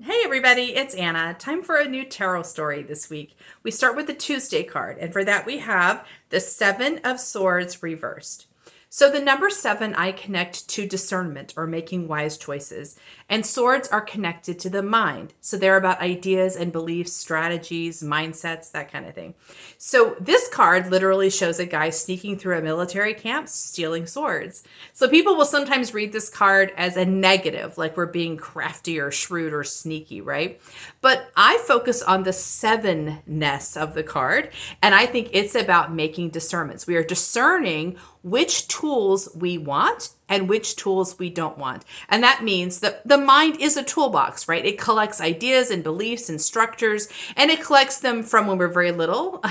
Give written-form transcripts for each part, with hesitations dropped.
Hey everybody, it's Anna. Time for a new tarot story this week. We start with the Tuesday card, and for that we have the Seven of Swords reversed. So the number seven I connect to discernment or making wise choices, and swords are connected to the mind. So they're about ideas and beliefs, strategies, mindsets, that kind of thing. So this card literally shows a guy sneaking through a military camp stealing swords. So people will sometimes read this card as a negative, like we're being crafty or shrewd or sneaky, right? But I focus on the sevenness of the card, and I think it's about making discernments. We are discerning which tools we want and which tools we don't want. And that means that the mind is a toolbox, right? It collects ideas and beliefs and structures, and it collects them from when we're very little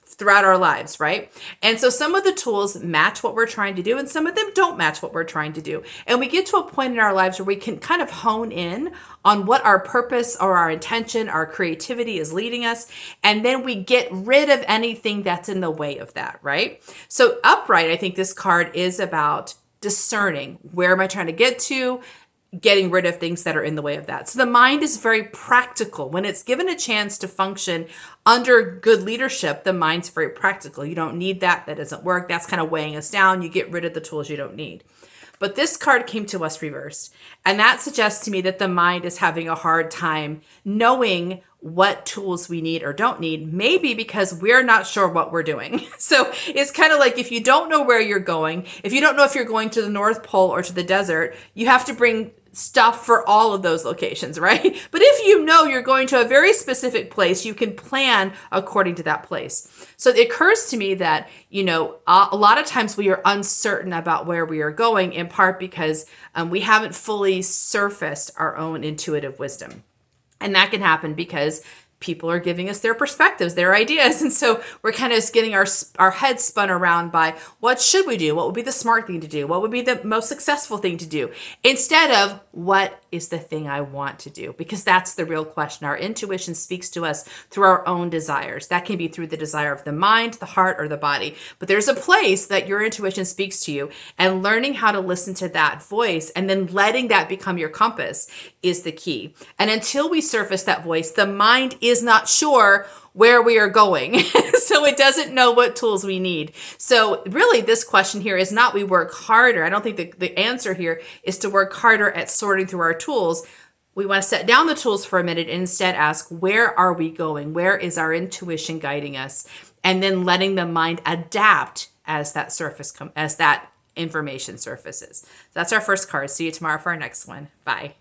throughout our lives, right? And so some of the tools match what we're trying to do, and some of them don't match what we're trying to do. And we get to a point in our lives where we can kind of hone in on what our purpose or our intention, our creativity is leading us. And then we get rid of anything that's in the way of that, right? So upright, I think this card is about discerning where am I trying to get to, getting rid of things that are in the way of that. So the mind is very practical. When it's given a chance to function under good leadership, the mind's very practical. You don't need that. That doesn't work. That's kind of weighing us down. You get rid of the tools you don't need. But this card came to us reversed. And that suggests to me that the mind is having a hard time knowing what tools we need or don't need, maybe because we're not sure what we're doing. So it's kind of like if you don't know where you're going, if you don't know if you're going to the North Pole or to the desert, you have to bring stuff for all of those locations, right? But if you know you're going to a very specific place, you can plan according to that place. So it occurs to me that, a lot of times we are uncertain about where we are going, in part because we haven't fully surfaced our own intuitive wisdom. And that can happen because people are giving us their perspectives, their ideas. And so we're kind of getting our heads spun around by what should we do? What would be the smart thing to do? What would be the most successful thing to do? Instead of what is the thing I want to do? Because that's the real question. Our intuition speaks to us through our own desires. That can be through the desire of the mind, the heart, or the body. But there's a place that your intuition speaks to you, and learning how to listen to that voice and then letting that become your compass is the key. And until we surface that voice, the mind is not sure where we are going. So it doesn't know what tools we need. So really this question here is not we work harder. I don't think the answer here is to work harder at sorting through our tools. We want to set down the tools for a minute and instead ask, where are we going? Where is our intuition guiding us? And then letting the mind adapt as that information surfaces. So that's our first card. See you tomorrow for our next one. Bye.